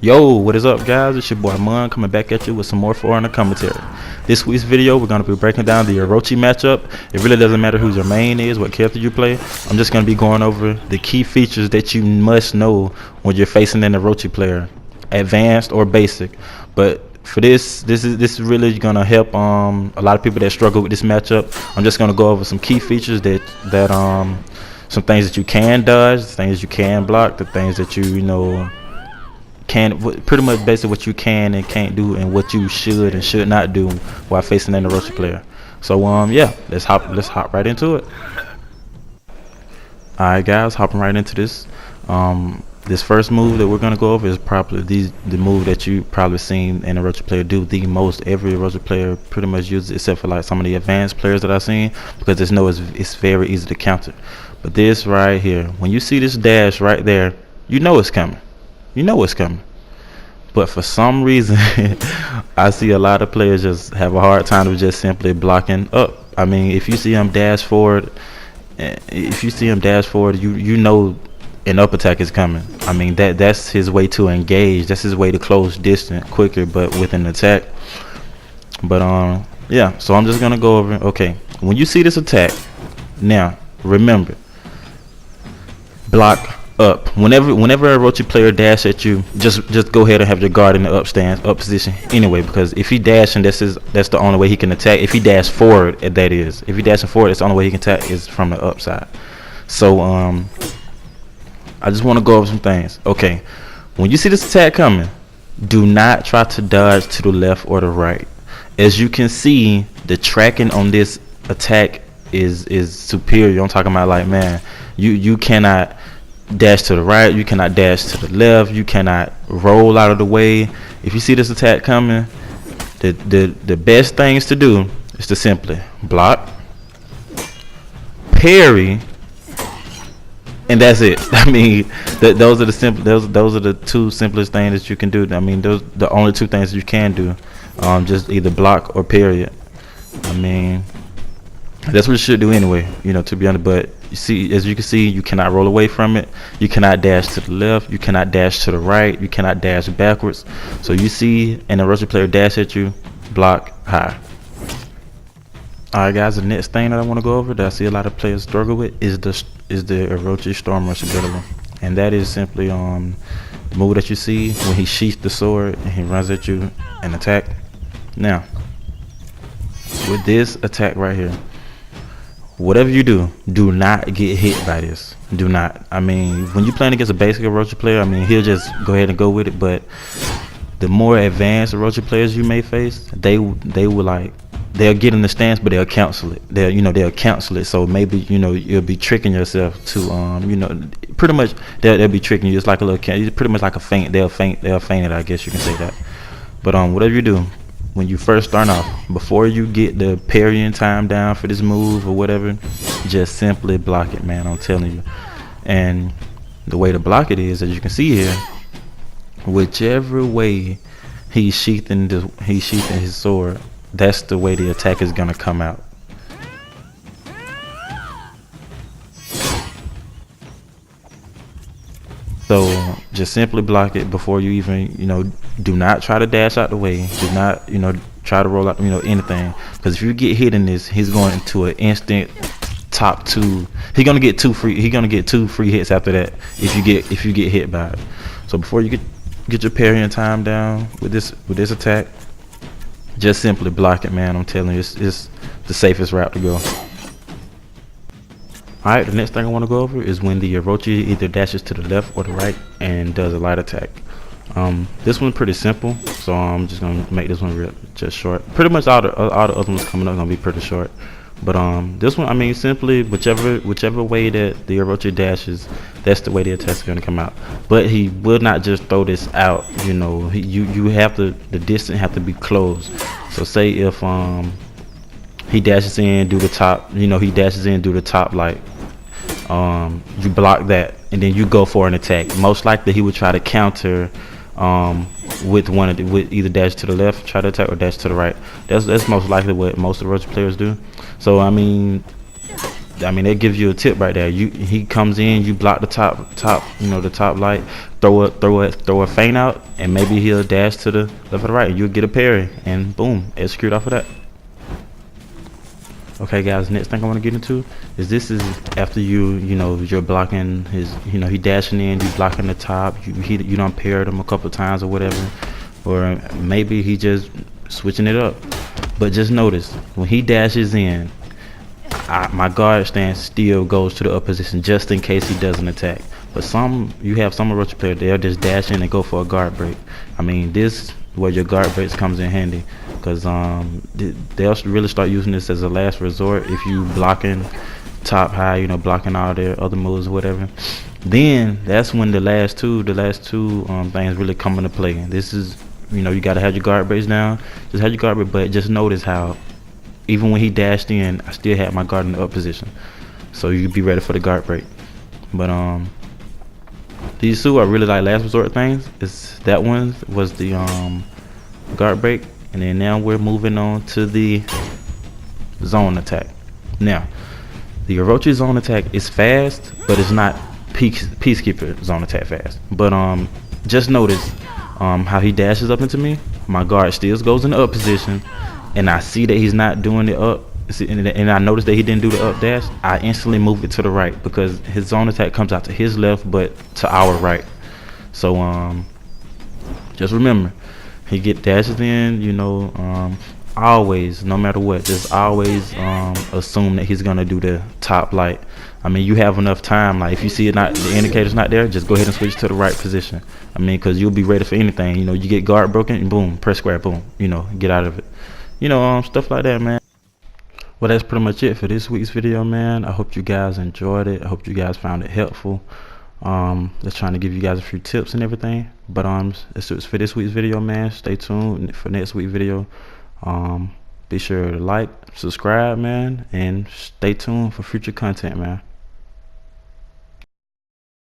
Yo, what is up, guys? It's your boy Mon coming back at you with some more foreigner commentary. This week's video, we're going to be breaking down the Orochi matchup. It really doesn't matter who your main is, what character you play. I'm just going to be going over the key features that you must know when you're facing an Orochi player, advanced or basic. But for this is really going to help a lot of people that struggle with this matchup. I'm just going to go over some key features that some things that you can dodge, things you can block, the things that you know can, pretty much basically what you can and can't do, and what you should and should not do while facing an Orochi player. So yeah, let's hop right into it. Alright guys, hopping right into this. This first move that we're gonna go over is probably the move that you probably seen an Orochi player do the most. Every Orochi player pretty much uses it, except for like some of the advanced players that I've seen, because it's very easy to counter. But this right here, when you see this dash right there, you know it's coming. You know it's coming. But for some reason, I see a lot of players just have a hard time with just simply blocking up. I mean, if you see him dash forward, you know an up attack is coming. I mean, that's his way to engage. That's his way to close distance quicker, but with an attack. But yeah. So I'm just gonna go over. Okay, when you see this attack, now remember, block up. Whenever a Orochi player dash at you, just go ahead and have your guard in the up position anyway, because if he dashing, that's the only way he can attack. If he dash forward, if he dashing forward, that's the only way he can attack is from the upside. So I just want to go over some things. Okay, when you see this attack coming, do not try to dodge to the left or the right. As you can see, the tracking on this attack is superior. I'm talking about, like, man, you cannot dash to the right, you cannot dash to the left, you cannot roll out of the way. If you see this attack coming, the best things to do is to simply block, parry, and that's it. I mean, those are the two simplest things that you can do. I mean, those the only two things that you can do. Just either block or parry it. I mean, that's what you should do anyway, you know, to be honest. But you see, as you can see, you cannot roll away from it. You cannot dash to the left. You cannot dash to the right. You cannot dash backwards. So you see an Orochi player dash at you, block high. Alright guys, the next thing that I want to go over that I see a lot of players struggle with is the Orochi Storm Rush ability. And that is simply the move that you see when he sheaths the sword and he runs at you and attack. Now, with this attack right here, whatever you do, do not get hit by this. Do not. I mean, when you're playing against a basic Orochi player, I mean, he'll just go ahead and go with it. But the more advanced Orochi players you may face, they'll get in the stance, but they'll cancel it. They'll cancel it. So maybe, you'll be tricking yourself to pretty much they'll be tricking you. It's like a little pretty much like a feint. They'll feint it, I guess you can say that. But whatever you do, when you first start off, before you get the parrying time down for this move or whatever, just simply block it, man. I'm telling you. And the way to block it is, as you can see here, whichever way he's sheathing his sword, that's the way the attack is gonna come out. So just simply block it before you even, do not try to dash out the way. Do not, try to roll out, anything. Because if you get hit in this, he's going into an instant top two. He's gonna get two free hits after that if you get hit by it. So before you get your parrying time down with this attack, just simply block it, man. I'm telling you, it's the safest route to go. Alright, the next thing I want to go over is when the Orochi either dashes to the left or the right and does a light attack. This one's pretty simple, so I'm just gonna make this one just short. Pretty much all the other ones coming up are gonna be pretty short. But this one, I mean, simply whichever way that the Orochi dashes, that's the way the attack's gonna come out. But he will not just throw this out. You have the distance have to be closed. So say if he dashes in, do the top. He dashes in, do the top, like you block that, and then you go for an attack. Most likely he would try to counter with either dash to the left, try to attack, or dash to the right. That's most likely what most of the Orochi players do. So I mean, I mean, that gives you a tip right there. He comes in, you block the top, the top light, throw a feint out, and maybe he'll dash to the left or the right. You'll get a parry, and boom, execute off of that. Okay, guys. Next thing I want to get into is this is after you're blocking his, he dashing in, you blocking the top, you done parried him a couple times or whatever, or maybe he just switching it up. But just notice when he dashes in, my guard stance still goes to the up position just in case he doesn't attack. But you have some Orochi players, they'll just dash in and go for a guard break. I mean, this where your guard breaks comes in handy, because they'll really start using this as a last resort if you blocking top high, blocking all their other moves or whatever. Then that's when the last two things really come into play. This is, you gotta have your guard breaks down. Just have your guard break, but just notice how even when he dashed in, I still had my guard in the up position, so you be ready for the guard break. But these two are really like last resort things. That one was the guard break, and then now we're moving on to the zone attack. Now, the Orochi zone attack is fast, but it's not Peacekeeper zone attack fast. But just notice how he dashes up into me. My guard still goes in the up position, and I see that he's not doing the up, and I noticed that he didn't do the up dash. I instantly move it to the right because his zone attack comes out to his left but to our right. So just remember, he dashes in, always, no matter what, just always assume that he's gonna do the top light. I mean, you have enough time. Like if you see the indicator's not there, just go ahead and switch to the right position. I mean, because you'll be ready for anything. You get guard broken, and boom, press square, boom, get out of it. Stuff like that, man. Well, that's pretty much it for this week's video, man. I hope you guys enjoyed it. I hope you guys found it helpful. Just trying to give you guys a few tips and everything. But that's it for this week's video, man. Stay tuned for next week's video. Be sure to like, subscribe, man, and stay tuned for future content, man.